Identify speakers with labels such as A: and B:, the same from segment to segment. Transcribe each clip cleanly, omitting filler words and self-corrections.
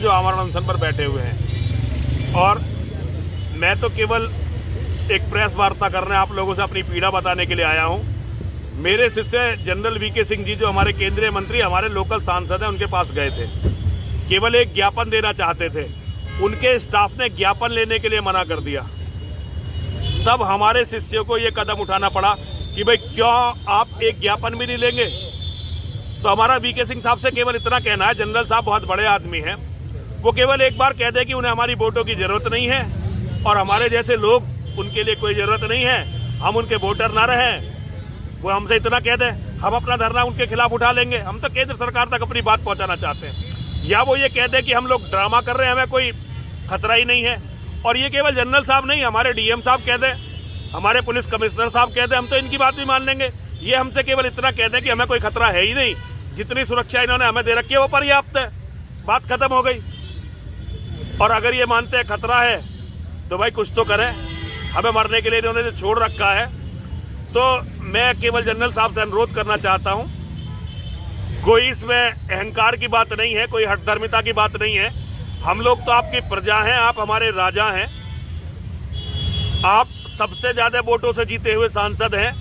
A: जो आमरण अनशन पर बैठे हुए हैं। और मैं तो केवल एक प्रेस वार्ता करने आप लोगों से अपनी पीड़ा बताने के लिए आया हूं। मेरे शिष्य जनरल वीके सिंह जी, जो हमारे केंद्रीय मंत्री, हमारे लोकल सांसद हैं, उनके पास गए थे, केवल एक ज्ञापन देना चाहते थे। उनके स्टाफ ने ज्ञापन लेने के लिए मना कर दिया। तब हमारे शिष्यों को ये कदम उठाना पड़ा कि भाई क्यों आप एक ज्ञापन भी नहीं लेंगे। तो हमारा वीके सिंह साहब से केवल इतना कहना है, जनरल साहब बहुत बड़े आदमी हैं, वो केवल एक बार कह दे कि उन्हें हमारी वोटों की जरूरत नहीं है और हमारे जैसे लोग उनके लिए कोई जरूरत नहीं है, हम उनके वोटर ना रहें। वो हमसे इतना कह दे, हम अपना धरना उनके खिलाफ उठा लेंगे। हम तो केंद्र सरकार तक अपनी बात पहुंचाना चाहते हैं। या वो ये कह दे कि हम लोग ड्रामा कर रहे हैं, हमें कोई खतरा ही नहीं है। और ये केवल जनरल साहब नहीं, हमारे डीएम साहब कह दे, हमारे पुलिस कमिश्नर साहब कह दे, हम तो इनकी बात भी मान लेंगे। ये हमसे केवल इतना कह दे कि हमें कोई खतरा है ही नहीं, जितनी सुरक्षा इन्होंने हमें दे रखी है वो पर्याप्त है, बात खत्म हो गई। और अगर ये मानते हैं खतरा है तो भाई कुछ तो करें, हमें मरने के लिए इन्होंने जो छोड़ रखा है। तो मैं केवल जनरल साहब से अनुरोध करना चाहता हूं, कोई इसमें अहंकार की बात नहीं है, कोई हठधर्मिता की बात नहीं है। हम लोग तो आपकी प्रजा हैं, आप हमारे राजा हैं, आप सबसे ज्यादा वोटों से जीते हुए सांसद हैं,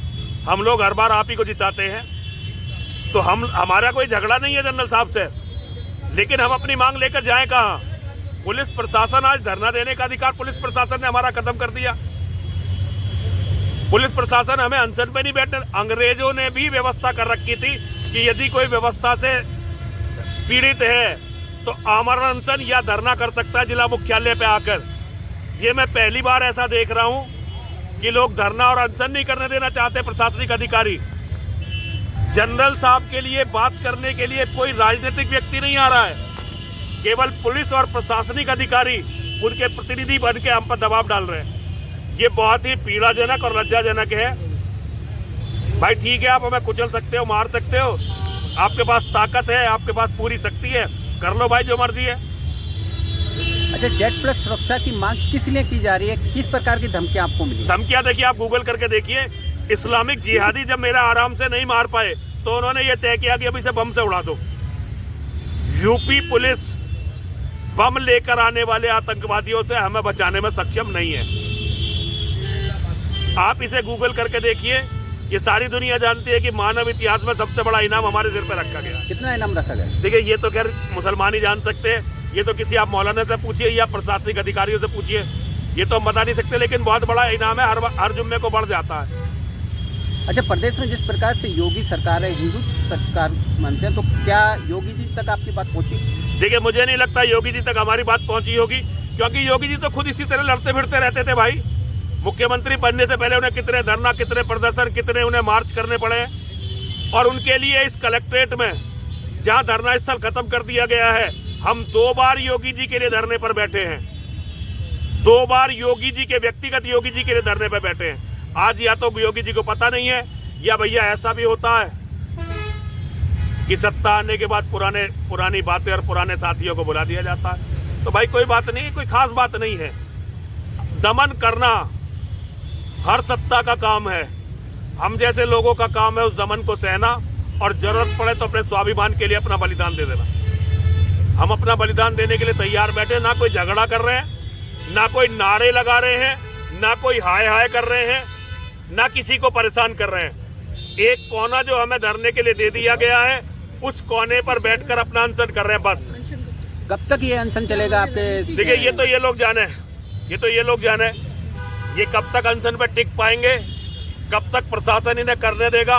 A: हम लोग हर बार आप ही को जिताते हैं। तो हमारा कोई झगड़ा नहीं है जनरल साहब से, लेकिन हम अपनी मांग लेकर जाएं कहां? पुलिस प्रशासन, आज धरना देने का अधिकार पुलिस प्रशासन ने हमारा खत्म कर दिया। पुलिस प्रशासन हमें अनशन पे नहीं बैठने, अंग्रेजों ने भी व्यवस्था कर रखी थी कि यदि कोई व्यवस्था से पीड़ित है तो आमरण अनशन या धरना कर सकता है जिला मुख्यालय पे आकर। ये मैं पहली बार ऐसा देख रहा हूं कि लोग धरना और अनशन नहीं करने देना चाहते प्रशासनिक अधिकारी। जनरल साहब के लिए बात करने के लिए कोई राजनीतिक व्यक्ति नहीं आ रहा है, केवल पुलिस और प्रशासनिक अधिकारी उनके प्रतिनिधि बन के हम पर दबाव डाल रहे हैं। ये बहुत ही पीड़ाजनक और लज्जाजनक है। भाई ठीक है, आप हमें कुचल सकते हो, मार सकते हो, आपके पास ताकत है, आपके पास पूरी शक्ति है, कर लो भाई जो मर्जी है।
B: अच्छा, जेड प्लस सुरक्षा की मांग किस लिए की जा रही है? किस प्रकार की धमकियां आपको मिली?
A: धमकियां देखिए, आप गूगल करके देखिए। इस्लामिक जिहादी जब मेरा आराम से नहीं मार पाए तो उन्होंने ये तय किया कि अभी से बम से उड़ा दो। यूपी पुलिस बम लेकर आने वाले आतंकवादियों से हमें बचाने में सक्षम नहीं है। आप इसे गूगल करके देखिए, ये सारी दुनिया जानती है कि मानव इतिहास में सबसे बड़ा इनाम हमारे सिर पे रखा गया।
B: कितना इनाम रखा गया?
A: देखिए, ये तो खैर मुसलमान ही जान सकते हैं, ये तो किसी आप मौलाना से पूछिए या प्रशासनिक अधिकारियों से पूछिए, ये तो हम बता नहीं सकते, लेकिन बहुत बड़ा इनाम है, हर जुम्मे को बढ़ जाता है।
B: अच्छा, प्रदेश में जिस प्रकार से योगी सरकार है, हिंदू सरकार मानते हैं, तो क्या योगी जी तक आपकी बात पहुंची?
A: देखिए, मुझे नहीं लगता योगी जी तक हमारी बात पहुंची होगी, क्योंकि योगी जी तो खुद इसी तरह लड़ते फिरते रहते थे भाई। मुख्यमंत्री बनने से पहले उन्हें कितने धरना, कितने प्रदर्शन, कितने उन्हें मार्च करने पड़े। और उनके लिए इस कलेक्ट्रेट में जहां धरना स्थल खत्म कर दिया गया है, हम 2 बार योगी जी के लिए धरने पर बैठे हैं, 2 बार योगी जी के, व्यक्तिगत योगी जी के लिए धरने पर बैठे हैं। आज या तो योगी जी को पता नहीं है, या भैया ऐसा भी होता है कि सत्ता आने के बाद पुरानी बातें और पुराने साथियों को बुला दिया जाता है। तो भाई कोई बात नहीं, कोई खास बात नहीं है। दमन करना हर सत्ता का काम है, हम जैसे लोगों का काम है उस दमन को सहना, और जरूरत पड़े तो अपने स्वाभिमान के लिए अपना बलिदान दे देना। हम अपना बलिदान देने के लिए तैयार बैठे, ना कोई झगड़ा कर रहे हैं, ना कोई नारे लगा रहे हैं, ना कोई हाय हाय कर रहे हैं, ना किसी को परेशान कर रहे हैं। एक कोना जो हमें धरने के लिए दे दिया गया है, उस कोने पर बैठकर अपना अनशन कर रहे हैं बस।
B: कब तक ये अनशन चलेगा आपके?
A: देखिए, ये तो ये लोग जाने, ये कब तक अनशन पे टिक पाएंगे, कब तक प्रशासन इन्हें करने देगा।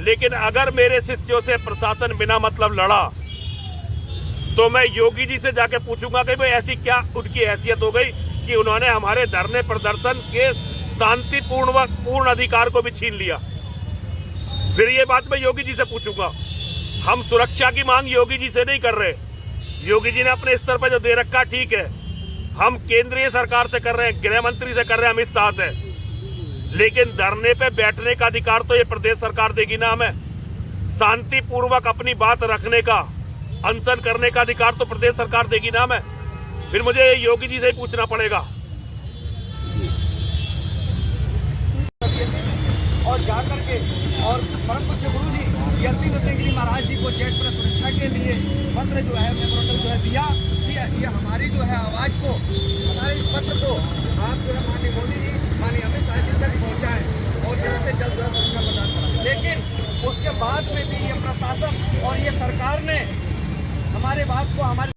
A: लेकिन अगर मेरे शिष्यों से प्रशासन बिना मतलब लड़ा तो मैं योगी जी से जाके पूछूंगा कि भाई ऐसी क्या उनकी हैसियत हो गई कि उन्होंने हमारे धरने प्रदर्शन के शांतिपूर्ण अधिकार को भी छीन लिया। फिर ये बात मैं योगी जी से पूछूंगा। हम सुरक्षा की मांग योगी जी से नहीं कर रहे, योगी जी ने अपने स्तर पर जो दे रखा ठीक है, हम केंद्रीय सरकार से कर रहे हैं, गृह मंत्री से कर रहे हैं, अमित शाह से। लेकिन धरने पे बैठने का अधिकार तो ये प्रदेश सरकार देगी ना हमें। शांतिपूर्वक अपनी बात रखने का, अनशन करने का अधिकार तो प्रदेश सरकार देगी ना हमें। फिर मुझे योगी जी से ही पूछना पड़ेगा।
C: और जाकर के और परम पूज्य गुरु जी गिरी महाराज जी को जेड प्लस सुरक्षा के लिए पत्र जो है मेमोरेंडम जो है दिया। कि ये हमारी जो है आवाज़ को, हमारे इस पत्र को आप जो है माननीय मोदी जी, माननीय अमित शाह जी तक पहुँचाएँ और जल्द से जल्द जो है सुरक्षा प्रदान करें। लेकिन उसके बाद में भी ये प्रशासन और ये सरकार ने हमारे बात को, हमारे